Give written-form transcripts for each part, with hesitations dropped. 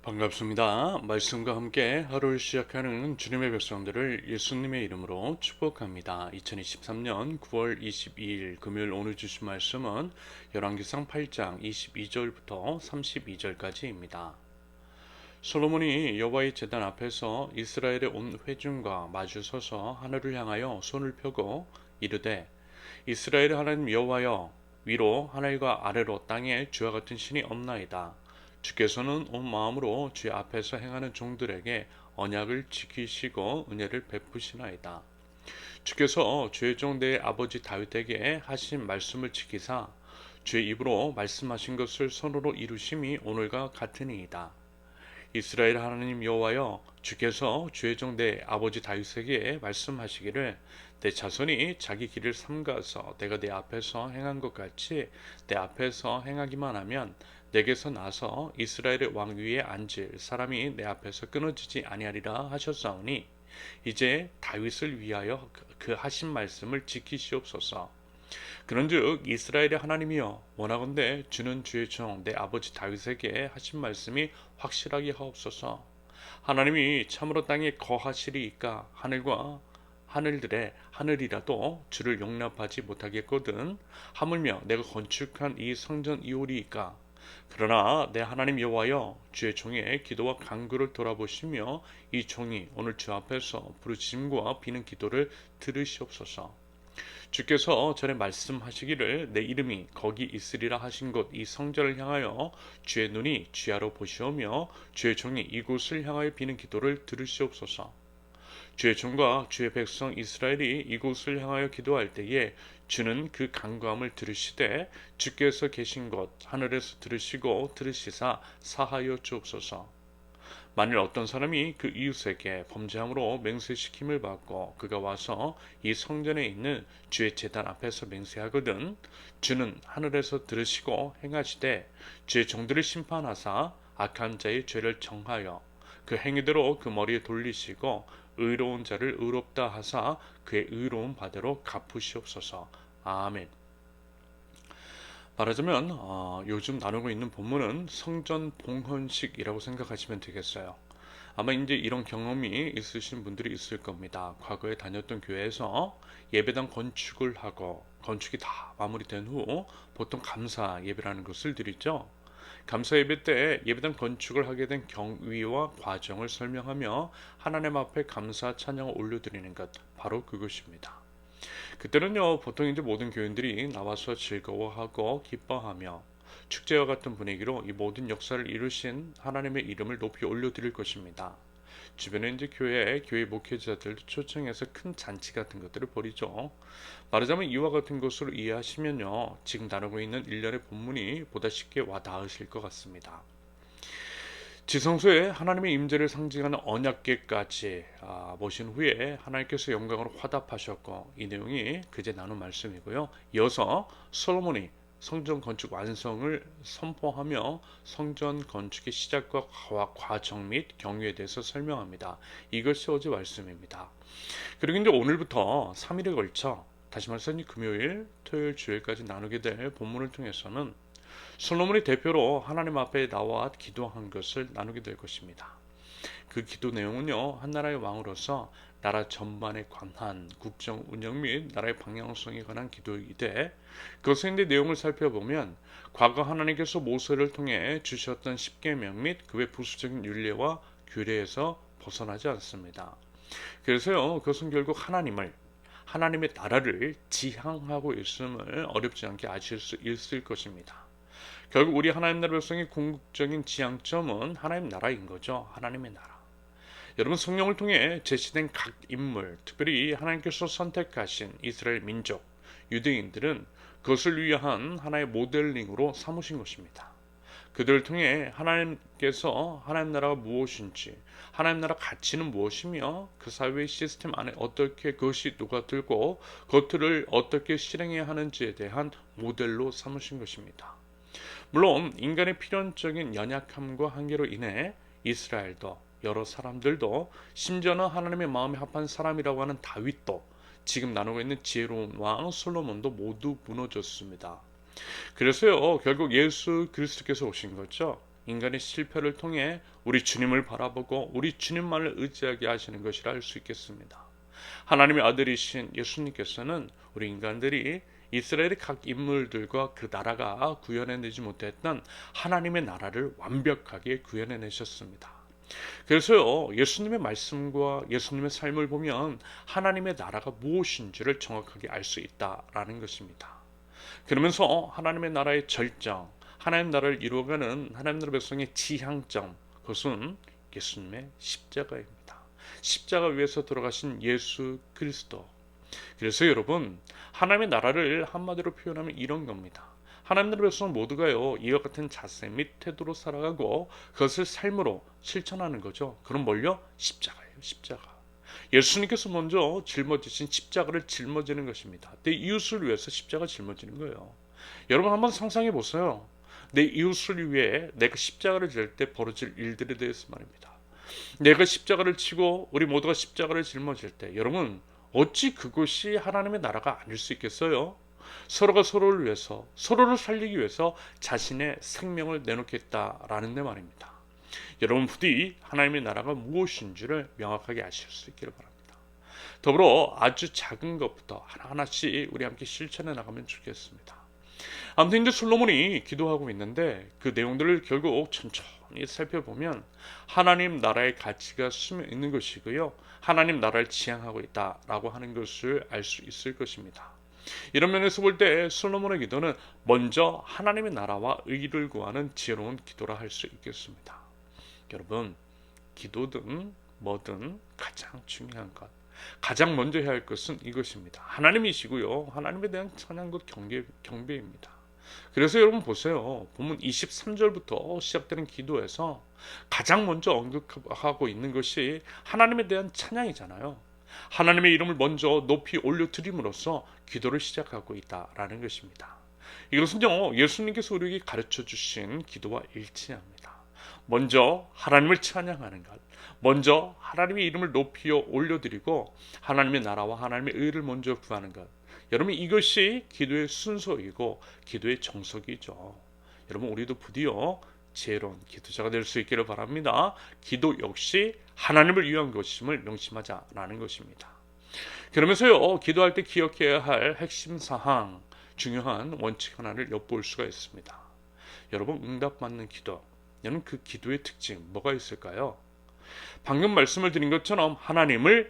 반갑습니다. 말씀과 함께 하루를 시작하는 주님의 백성들을 예수님의 이름으로 축복합니다. 2023년 9월 22일 금요일 오늘 주신 말씀은 열왕기상 8장 22절부터 32절까지입니다. 솔로몬이 여호와의 제단 앞에서 이스라엘의 온 회중과 마주 서서 하늘을 향하여 손을 펴고 이르되 이스라엘의 하나님 여호와여, 위로 하늘과 아래로 땅에 주와 같은 신이 없나이다. 주께서는 온 마음으로 주의 앞에서 행하는 종들에게 언약을 지키시고 은혜를 베푸시나이다. 주께서 주의 종 내 아버지 다윗에게 하신 말씀을 지키사 주의 입으로 말씀하신 것을 손으로 이루심이 오늘과 같으니이다. 이스라엘 하나님 여호와여, 주께서 주의 종 내 아버지 다윗에게 말씀하시기를 내 자손이 자기 길을 삼가서 내가 내 앞에서 행한 것 같이 내 앞에서 행하기만 하면 내게서 나서 이스라엘의 왕 위에 앉을 사람이 내 앞에서 끊어지지 아니하리라 하셨사오니 이제 다윗을 위하여 그 하신 말씀을 지키시옵소서. 그런즉 이스라엘의 하나님이여, 원하건대 주는 주의 종 내 아버지 다윗에게 하신 말씀이 확실하게 하옵소서. 하나님이 참으로 땅에 거하시리이까 하늘과 하늘들의 하늘이라도 주를 용납하지 못하겠거든. 하물며 내가 건축한 이 성전 이오리이까. 그러나 내 하나님 여호와여, 주의 종의 기도와 간구를 돌아보시며 이 종이 오늘 주 앞에서 부르짖음과 비는 기도를 들으시옵소서. 주께서 전에 말씀하시기를 내 이름이 거기 있으리라 하신 곳 이 성전을 향하여 주의 눈이 주야로 보시오며 주의 종이 이곳을 향하여 비는 기도를 들으시옵소서. 주의 종과 주의 백성 이스라엘이 이곳을 향하여 기도할 때에 주는 그 간구함을 들으시되 주께서 계신 곳 하늘에서 들으시고 들으시사 사하여 주옵소서. 만일 어떤 사람이 그 이웃에게 범죄함으로 맹세시킴을 받고 그가 와서 이 성전에 있는 주의 제단 앞에서 맹세하거든 주는 하늘에서 들으시고 행하시되 주의 종들을 심판하사 악한 자의 죄를 정하여 그 행위대로 그 머리에 돌리시고 의로운 자를 의롭다 하사 그의 의로운 바대로 갚으시옵소서. 아멘. 말하자면 요즘 나누고 있는 본문은 성전 봉헌식이라고 생각하시면 되겠어요. 아마 이제 이런 경험이 있으신 분들이 있을 겁니다. 과거에 다녔던 교회에서 예배당 건축을 하고 건축이 다 마무리된 후 보통 감사 예배라는 것을 드리죠. 감사 예배 때 예배당 건축을 하게 된 경위와 과정을 설명하며 하나님 앞에 감사 찬양을 올려드리는 것, 바로 그것입니다. 그때는요, 보통 이제 모든 교인들이 나와서 즐거워하고 기뻐하며 축제와 같은 분위기로 이 모든 역사를 이루신 하나님의 이름을 높이 올려드릴 것입니다. 주변에 이제 교회 목회자들도 초청해서 큰 잔치 같은 것들을 벌이죠. 말하자면 이와 같은 것으로 이해하시면요, 지금 나누고 있는 일련의 본문이 보다 쉽게 와닿으실 것 같습니다. 지성소에 하나님의 임재를 상징하는 언약궤까지 모신 후에 하나님께서 영광으로 화답하셨고, 이 내용이 그제 나눈 말씀이고요. 이어서 솔로몬이 성전 건축 완성을 선포하며 성전 건축의 시작과 과정 및 경위에 대해서 설명합니다. 이것이 어제 말씀입니다. 그리고 이제 오늘부터 3일에 걸쳐, 다시 말해서 금요일, 토요일, 주일까지 나누게 될 본문을 통해서는 솔로몬이 대표로 하나님 앞에 나와 기도한 것을 나누게 될 것입니다. 그 기도 내용은요, 한 나라의 왕으로서 나라 전반에 관한 국정 운영 및 나라의 방향성에 관한 기도이되, 그것의 내용을 살펴보면 과거 하나님께서 모세를 통해 주셨던 십계명 및 그 외 부수적인 윤례와 규례에서 벗어나지 않습니다. 그래서요, 그것은 결국 하나님의 나라를 지향하고 있음을 어렵지 않게 아실 수 있을 것입니다. 결국 우리 하나님 나라 백성의 궁극적인 지향점은 하나님 나라인 거죠. 하나님의 나라. 여러분, 성령을 통해 제시된 각 인물, 특별히 하나님께서 선택하신 이스라엘 민족, 유대인들은 그것을 위한 하나의 모델링으로 삼으신 것입니다. 그들을 통해 하나님께서 하나님 나라가 무엇인지, 하나님 나라 가치는 무엇이며 그 사회의 시스템 안에 어떻게 그것이 녹아들고 그것들을 어떻게 실행해야 하는지에 대한 모델로 삼으신 것입니다. 물론 인간의 필연적인 연약함과 한계로 인해 이스라엘도, 여러 사람들도, 심지어는 하나님의 마음에 합한 사람이라고 하는 다윗도, 지금 나누고 있는 지혜로운 왕 솔로몬도 모두 무너졌습니다. 그래서요, 결국 예수 그리스도께서 오신 거죠. 인간의 실패를 통해 우리 주님을 바라보고 우리 주님만을 의지하게 하시는 것이라 할 수 있겠습니다. 하나님의 아들이신 예수님께서는 우리 인간들이 이스라엘의 각 인물들과 그 나라가 구현해내지 못했던 하나님의 나라를 완벽하게 구현해내셨습니다. 그래서요, 예수님의 말씀과 예수님의 삶을 보면 하나님의 나라가 무엇인지를 정확하게 알 수 있다라는 것입니다. 그러면서 하나님의 나라의 절정, 하나님 나라를 이루어가는 하나님 나라 백성의 지향점, 그것은 예수님의 십자가입니다. 십자가 위에서 돌아가신 예수 그리스도. 그래서 여러분, 하나님의 나라를 한마디로 표현하면 이런 겁니다. 하나님 나라 백성 모두가요, 이와 같은 자세 및 태도로 살아가고 그것을 삶으로 실천하는 거죠. 그럼 뭘요? 십자가예요. 십자가. 예수님께서 먼저 짊어지신 십자가를 짊어지는 것입니다. 내 이웃을 위해서 십자가 짊어지는 거예요. 여러분 한번 상상해 보세요. 내 이웃을 위해 내가 십자가를 질 때 벌어질 일들에 대해서 말입니다. 내가 십자가를 치고 우리 모두가 십자가를 짊어질 때 여러분 어찌 그것이 하나님의 나라가 아닐 수 있겠어요? 서로가 서로를 위해서 서로를 살리기 위해서 자신의 생명을 내놓겠다라는 데 말입니다. 여러분 부디 하나님의 나라가 무엇인지를 명확하게 아실 수 있기를 바랍니다. 더불어 아주 작은 것부터 하나하나씩 우리 함께 실천해 나가면 좋겠습니다. 아무튼 이제 솔로몬이 기도하고 있는데 그 내용들을 결국 천천히 살펴보면 하나님 나라의 가치가 숨어 있는 것이고요. 하나님 나라를 지향하고 있다라고 하는 것을 알 수 있을 것입니다. 이런 면에서 볼 때 솔로몬의 기도는 먼저 하나님의 나라와 의를 구하는 지혜로운 기도라 할 수 있겠습니다. 여러분, 기도든 뭐든 가장 중요한 것, 가장 먼저 해야 할 것은 이것입니다. 하나님이시고요. 하나님에 대한 찬양과 경배입니다. 그래서 여러분 보세요. 본문 23절부터 시작되는 기도에서 가장 먼저 언급하고 있는 것이 하나님에 대한 찬양이잖아요. 하나님의 이름을 먼저 높이 올려드림으로써 기도를 시작하고 있다라는 것입니다. 이것은요, 예수님께서 우리에게 가르쳐 주신 기도와 일치합니다. 먼저 하나님을 찬양하는 것, 먼저 하나님의 이름을 높이 올려드리고 하나님의 나라와 하나님의 의를 먼저 구하는 것. 여러분 이것이 기도의 순서이고 기도의 정석이죠. 여러분 우리도 부디요 지혜로운 기도자가 될 수 있기를 바랍니다. 기도 역시 하나님을 위한 것임을 명심하자라는 것입니다. 그러면서요 기도할 때 기억해야 할 핵심 사항, 중요한 원칙 하나를 엿볼 수가 있습니다. 여러분 응답받는 기도, 여러분 그 기도의 특징 뭐가 있을까요? 방금 말씀을 드린 것처럼 하나님의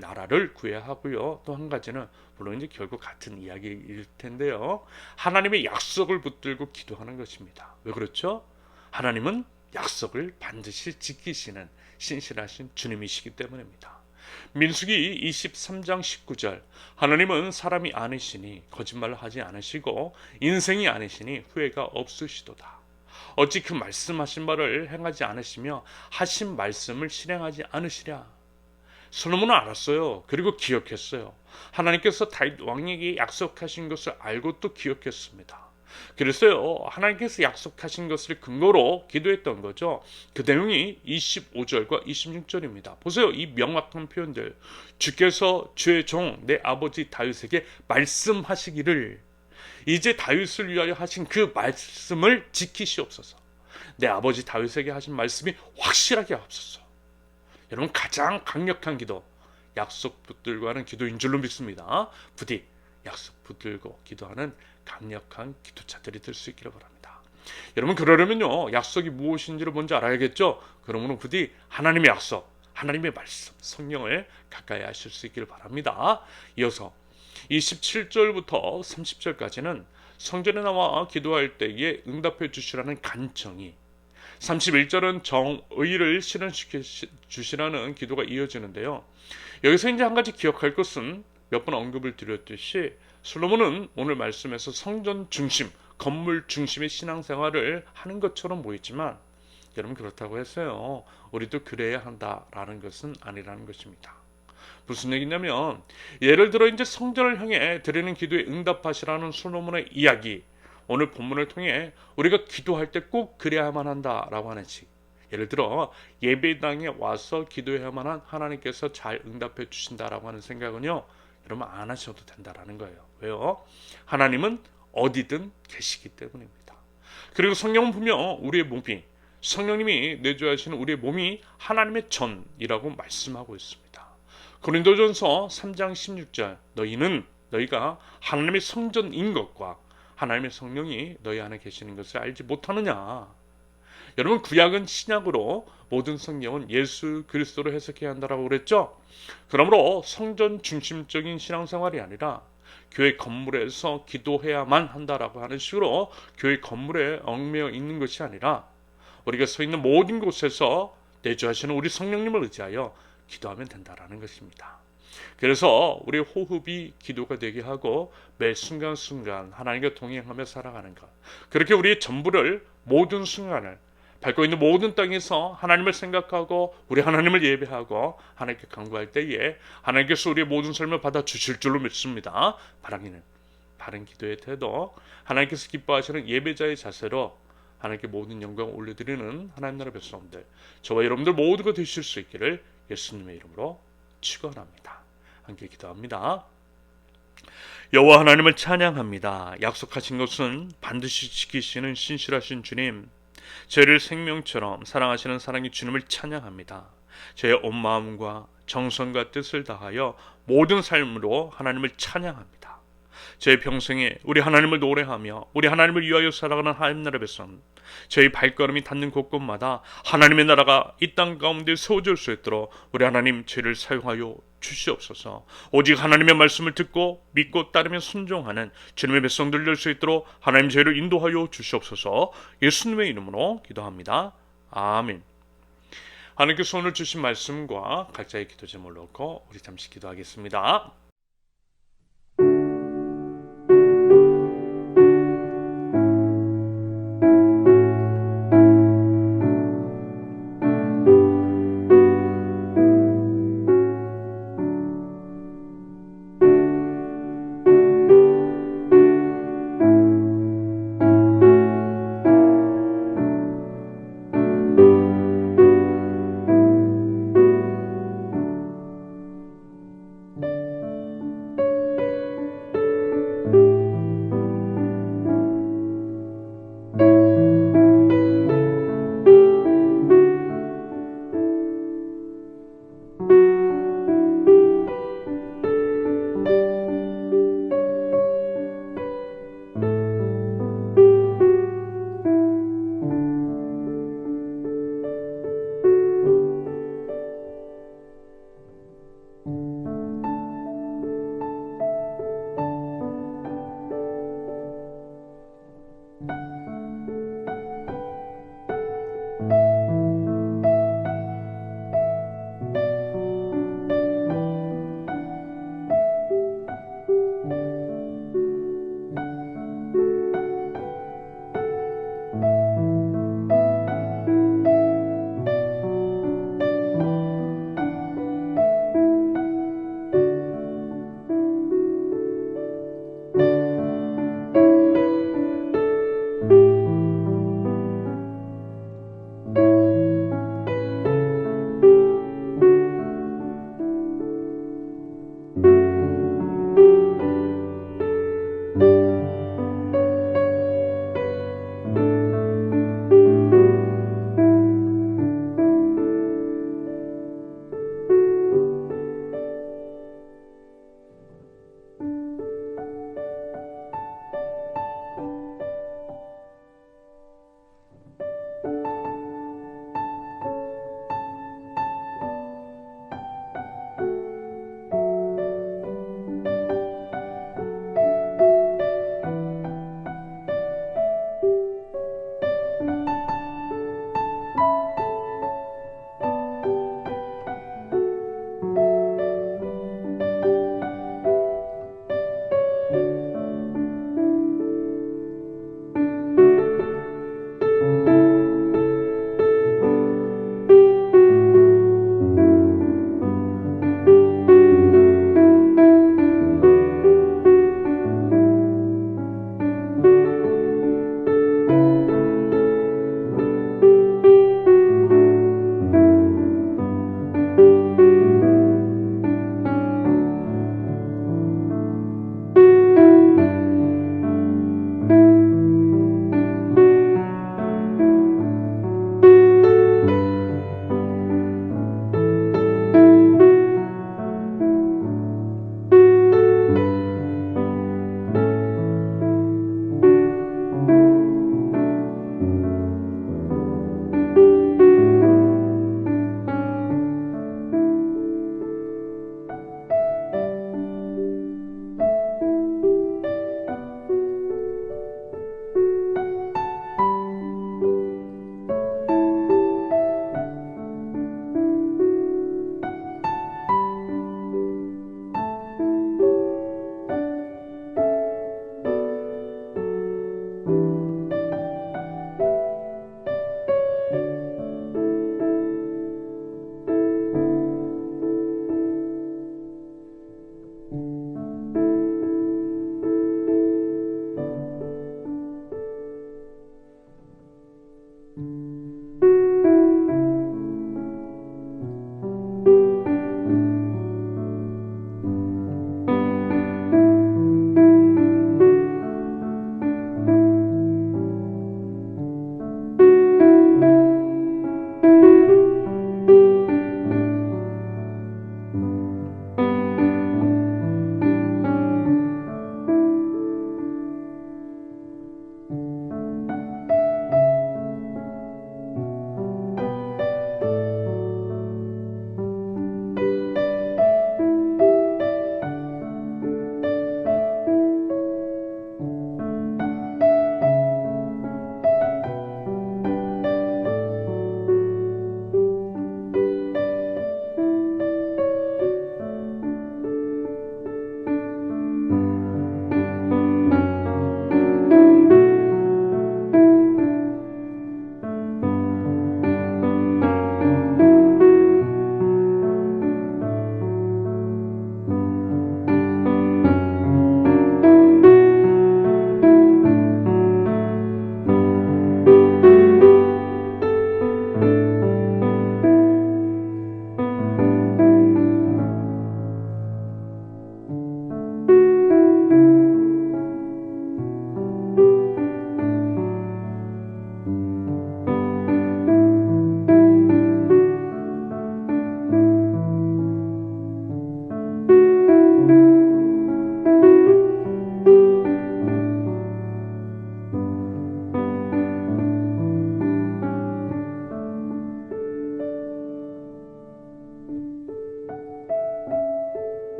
나라를 구해야 하고요. 또 한 가지는 물론 이제 결국 같은 이야기일 텐데요. 하나님의 약속을 붙들고 기도하는 것입니다. 왜 그렇죠? 하나님은 약속을 반드시 지키시는 신실하신 주님이시기 때문입니다. 민수기 23장 19절 하나님은 사람이 아니시니 거짓말을 하지 않으시고 인생이 아니시니 후회가 없으시도다. 어찌 그 말씀하신 바를 행하지 않으시며 하신 말씀을 실행하지 않으시랴. 솔로몬은 알았어요. 그리고 기억했어요. 하나님께서 다윗 왕에게 약속하신 것을 알고 또 기억했습니다. 그래서요 하나님께서 약속하신 것을 근거로 기도했던 거죠. 그 내용이 25절과 26절입니다. 보세요. 이 명확한 표현들. 주께서 주의 종 내 아버지 다윗에게 말씀하시기를 이제 다윗을 위하여 하신 그 말씀을 지키시옵소서. 내 아버지 다윗에게 하신 말씀이 확실하게 하옵소서. 여러분 가장 강력한 기도, 약속 붙들고 하는 기도인 줄로 믿습니다. 부디 약속 붙들고 기도하는 강력한 기도자들이 될 수 있기를 바랍니다. 여러분 그러려면요 약속이 무엇인지를 먼저 알아야겠죠. 그러므로 부디 하나님의 약속, 하나님의 말씀, 성령을 가까이 하실 수 있기를 바랍니다. 이어서 27절부터 30절까지는 성전에 나와 기도할 때에 응답해 주시라는 간청이, 31절은 정의를 실현시켜 주시라는 기도가 이어지는데요. 여기서 이제 한 가지 기억할 것은 몇 번 언급을 드렸듯이 솔로몬은 오늘 말씀에서 성전 중심, 건물 중심의 신앙생활을 하는 것처럼 보이지만 여러분 그렇다고 해서요 우리도 그래야 한다라는 것은 아니라는 것입니다. 무슨 얘기냐면 예를 들어 이제 성전을 향해 드리는 기도에 응답하시라는 솔로몬의 이야기, 오늘 본문을 통해 우리가 기도할 때 꼭 그래야만 한다라고 하는 식. 예를 들어 예배당에 와서 기도해야만 한 하나님께서 잘 응답해 주신다라고 하는 생각은요 여러분 안 하셔도 된다라는 거예요. 왜요? 하나님은 어디든 계시기 때문입니다. 그리고 성경은 보면 우리의 몸이 성령님이 내주하시는 우리의 몸이 하나님의 전이라고 말씀하고 있습니다. 고린도전서 3장 16절 너희가 하나님의 성전인 것과 하나님의 성령이 너희 안에 계시는 것을 알지 못하느냐. 여러분, 구약은 신약으로 모든 성경은 예수 그리스도로 해석해야 한다고 그랬죠. 그러므로 성전 중심적인 신앙생활이 아니라 교회 건물에서 기도해야만 한다라고 하는 식으로 교회 건물에 얽매여 있는 것이 아니라 우리가 서 있는 모든 곳에서 내주하시는 우리 성령님을 의지하여 기도하면 된다라는 것입니다. 그래서 우리 호흡이 기도가 되게 하고 매 순간순간 하나님과 동행하며 살아가는 것, 그렇게 우리의 전부를 모든 순간을 밟고 있는 모든 땅에서 하나님을 생각하고 우리 하나님을 예배하고 하나님께 간구할 때에 하나님께서 우리의 모든 삶을 받아주실 줄로 믿습니다. 바른 기도의 태도, 하나님께서 기뻐하시는 예배자의 자세로 하나님께 모든 영광을 올려드리는 하나님 나라 백성들, 저와 여러분들 모두가 되실 수 있기를 예수님의 이름으로 축원합니다. 함께 기도합니다. 여호와 하나님을 찬양합니다. 약속하신 것은 반드시 지키시는 신실하신 주님, 저희를 생명처럼 사랑하시는 사랑의 주님을 찬양합니다. 저의 온 마음과 정성과 뜻을 다하여 모든 삶으로 하나님을 찬양합니다. 저희 평생에 우리 하나님을 노래하며 우리 하나님을 위하여 살아가는 하나님 나라 백성, 저희 발걸음이 닿는 곳곳마다 하나님의 나라가 이 땅 가운데 세워질 수 있도록 우리 하나님 저희를 사용하여 주시옵소서. 오직 하나님의 말씀을 듣고 믿고 따르며 순종하는 주님의 백성들 될 수 있도록 하나님 저희를 인도하여 주시옵소서. 예수님의 이름으로 기도합니다. 아멘. 하나님께서 오늘 주신 말씀과 각자의 기도 제목을 놓고 우리 잠시 기도하겠습니다.